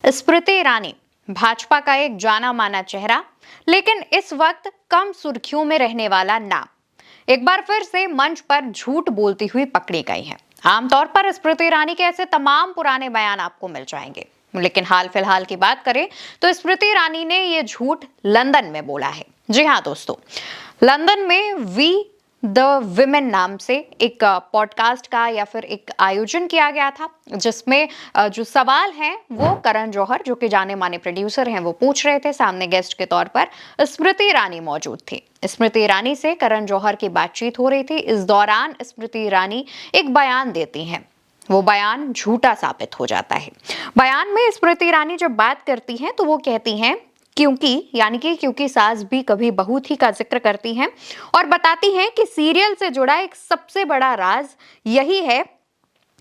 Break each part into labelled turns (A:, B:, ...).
A: स्मृति ईरानी भाजपा का एक जाना माना चेहरा, लेकिन इस वक्त कम सुर्खियों में रहने वाला नाम एक बार फिर से मंच पर झूठ बोलती हुई पकड़ी गई हैं। आमतौर पर स्मृति ईरानी के ऐसे तमाम पुराने बयान आपको मिल जाएंगे, लेकिन हाल फिलहाल की बात करें तो स्मृति ईरानी ने ये झूठ लंदन में बोला है। जी हाँ दोस्तों, लंदन में वी द विमेन नाम से एक पॉडकास्ट का या फिर एक आयोजन किया गया था, जिसमें जो सवाल हैं वो करण जौहर, जो कि जाने माने प्रोड्यूसर हैं, वो पूछ रहे थे। सामने गेस्ट के तौर पर स्मृति ईरानी मौजूद थी। स्मृति ईरानी से करण जौहर की बातचीत हो रही थी। इस दौरान स्मृति ईरानी एक बयान देती हैं। वो बयान झूठा साबित हो जाता है। बयान में स्मृति ईरानी जब बात करती हैं तो वो कहती हैं क्योंकि सास भी कभी बहू थी का जिक्र करती हैं और बताती हैं कि सीरियल से जुड़ा एक सबसे बड़ा राज यही है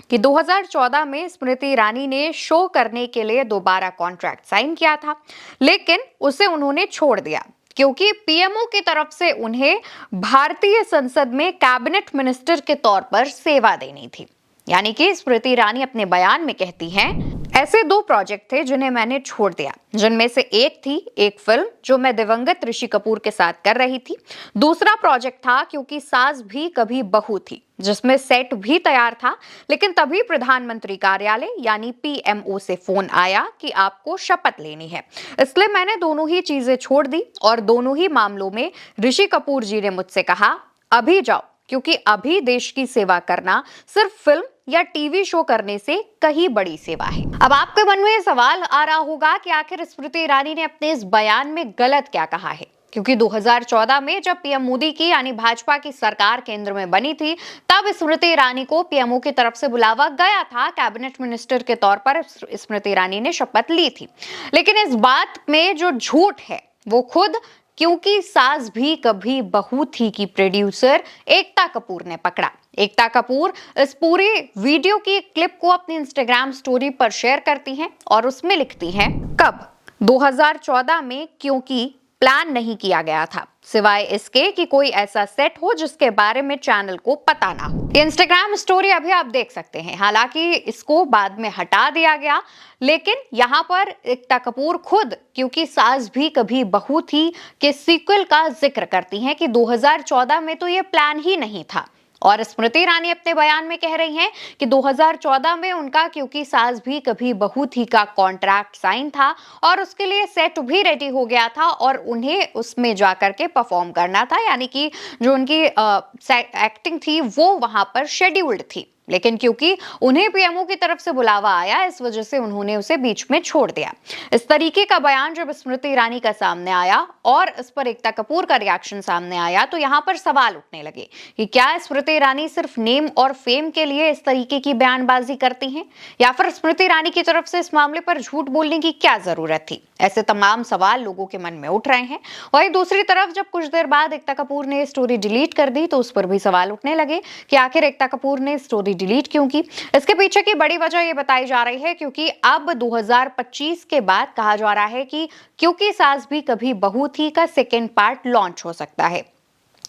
A: कि 2014 में स्मृति ईरानी ने शो करने के लिए दोबारा कॉन्ट्रैक्ट साइन किया था, लेकिन उसे उन्होंने छोड़ दिया क्योंकि पीएमओ की तरफ से उन्हें भारतीय संसद में कैबिनेट मिनिस्टर के तौर पर सेवा देनी थी। यानी कि स्मृति ईरानी अपने बयान में कहती हैं, ऐसे दो प्रोजेक्ट थे जिन्हें मैंने छोड़ दिया, जिनमें से एक थी एक फिल्म जो मैं दिवंगत ऋषि कपूर के साथ कर रही थी। दूसरा प्रोजेक्ट था क्योंकि सास भी कभी बहू थी, जिसमें सेट भी तैयार था, लेकिन तभी प्रधानमंत्री कार्यालय यानी पीएमओ से फोन आया कि आपको शपथ लेनी है। इसलिए मैंने दोनों ही चीजें छोड़ दी और दोनों ही मामलों में ऋषि कपूर जी ने मुझसे कहा, अभी जाओ, क्योंकि अभी देश की सेवा करना सिर्फ फिल्म या टीवी शो करने से कहीं बड़ी सेवा है। अब आपके मन में ये सवाल आ रहा होगा कि आखिर स्मृति ईरानी ने अपने इस बयान में गलत क्या कहा है, क्योंकि 2014 में जब पीएम मोदी की यानी भाजपा की सरकार केंद्र में बनी थी, तब स्मृति ईरानी को पीएमओ की तरफ से बुलावा गया था। कैबिनेट मिनिस्टर के तौर पर स्मृति ईरानी ने शपथ ली थी। लेकिन इस बात में जो झूठ है वो खुद क्योंकि सास भी कभी बहू थी की प्रोड्यूसर एकता कपूर ने पकड़ा। एकता कपूर इस पूरे वीडियो की एक क्लिप को अपनी इंस्टाग्राम स्टोरी पर शेयर करती हैं और उसमें लिखती हैं, कब 2014 में क्योंकि प्लान नहीं किया गया था, सिवाय इसके कि कोई ऐसा सेट हो जिसके बारे में चैनल को पता ना हो। इंस्टाग्राम स्टोरी अभी आप देख सकते हैं, हालांकि इसको बाद में हटा दिया गया, लेकिन यहाँ पर एकता कपूर खुद क्योंकि सास भी कभी बहू थी के सीक्वल का जिक्र करती हैं कि 2014 में तो ये प्लान ही नहीं था। और स्मृति ईरानी अपने बयान में कह रही हैं कि 2014 में उनका क्योंकि सास भी कभी बहू थी का कॉन्ट्रैक्ट साइन था और उसके लिए सेट भी रेडी हो गया था और उन्हें उसमें जाकर के परफॉर्म करना था, यानी कि जो उनकी एक्टिंग थी वो वहां पर शेड्यूल्ड थी। लेकिन क्योंकि उन्हें पीएमओ की तरफ से बुलावा आया, इस वजह से उन्होंने उसे बीच में छोड़ दिया। इस तरीके का बयान जब स्मृति ईरानी का सामने आया और इस पर एकता कपूर का रिएक्शन सामने आया, तो यहाँ पर सवाल उठने लगे कि क्या स्मृति ईरानी सिर्फ नेम और फेम के लिए इस तरीके की बयानबाजी करती हैं, या फिर स्मृति ईरानी की तरफ से इस मामले पर झूठ बोलने की क्या जरूरत थी। ऐसे तमाम सवाल लोगों के मन में उठ रहे हैं। वहीं दूसरी तरफ जब कुछ देर बाद एकता कपूर ने स्टोरी डिलीट कर दी तो उस पर भी सवाल उठने लगे कि आखिर एकता कपूर ने स्टोरी डिलीट क्यों की। इसके पीछे की बड़ी वजह यह बताई जा रही है क्योंकि अब 2025 के बाद कहा जा रहा है कि क्योंकि सास भी कभी बहू थी का सेकेंड पार्ट लॉन्च हो सकता है।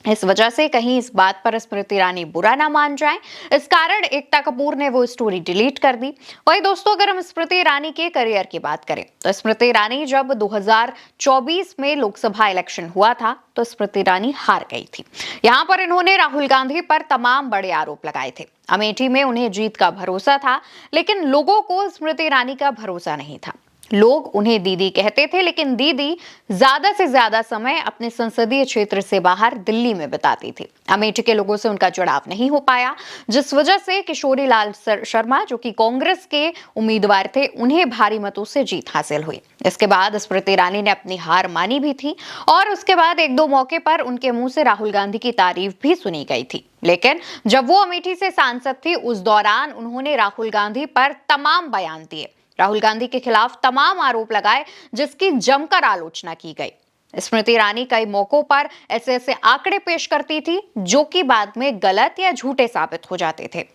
A: इस वजह से कहीं इस बात पर स्मृति ईरानी बुरा ना मान जाए, इस कारण एकता कपूर ने वो स्टोरी डिलीट कर दी। वही दोस्तों, अगर हम स्मृति ईरानी के करियर की बात करें तो स्मृति ईरानी जब 2024 में लोकसभा इलेक्शन हुआ था तो स्मृति ईरानी हार गई थी। यहाँ पर इन्होंने राहुल गांधी पर तमाम बड़े आरोप लगाए थे। अमेठी में उन्हें जीत का भरोसा था, लेकिन लोगों को स्मृति ईरानी का भरोसा नहीं था। लोग उन्हें दीदी कहते थे, लेकिन दीदी ज्यादा से ज्यादा समय अपने संसदीय क्षेत्र से बाहर दिल्ली में बिताती थी। अमेठी के लोगों से उनका जुड़ाव नहीं हो पाया, जिस वजह से किशोरी लाल शर्मा, जो कि कांग्रेस के उम्मीदवार थे, उन्हें भारी मतों से जीत हासिल हुई। इसके बाद स्मृति ईरानी ने अपनी हार मानी भी थी और उसके बाद एक दो मौके पर उनके मुंह से राहुल गांधी की तारीफ भी सुनी गई थी। लेकिन जब वो अमेठी से सांसद थी, उस दौरान उन्होंने राहुल गांधी पर तमाम बयान दिए, राहुल गांधी के खिलाफ तमाम आरोप लगाए, जिसकी जमकर आलोचना की गई। स्मृति ईरानी कई मौकों पर ऐसे ऐसे आंकड़े पेश करती थी जो कि बाद में गलत या झूठे साबित हो जाते थे।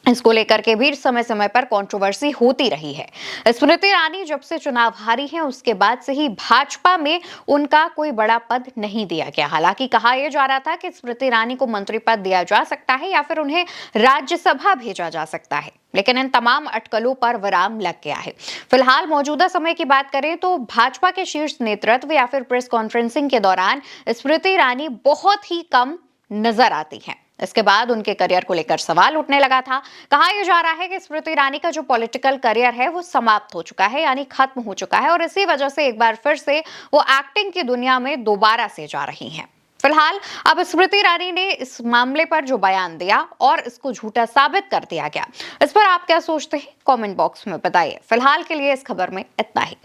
A: इसको लेकर के भी समय समय पर कंट्रोवर्सी होती रही है। स्मृति ईरानी जब से चुनाव हारी है उसके बाद से ही भाजपा में उनका कोई बड़ा पद नहीं दिया गया। हालांकि कहा यह जा रहा था कि स्मृति ईरानी को मंत्री पद दिया जा सकता है या फिर उन्हें राज्यसभा भेजा जा सकता है। लेकिन इन तमाम अटकलों पर विराम लग गया है। फिलहाल मौजूदा समय की बात करें तो भाजपा के शीर्ष नेतृत्व या फिर प्रेस कॉन्फ्रेंसिंग के दौरान स्मृति ईरानी बहुत ही कम नजर आती हैं। इसके बाद उनके करियर को लेकर सवाल उठने लगा था। कहा यह जा रहा है कि स्मृति ईरानी का जो पॉलिटिकल करियर है वो समाप्त हो चुका है, यानी खत्म हो चुका है, और इसी वजह से एक बार फिर से वो एक्टिंग की दुनिया में दोबारा से जा रही हैं। फिलहाल अब स्मृति ईरानी ने इस मामले पर जो बयान दिया और इसको झूठा साबित कर दिया गया, इस पर आप क्या सोचते हैं? कमेंट बॉक्स में बताइए। फिलहाल के लिए इस खबर में इतना ही।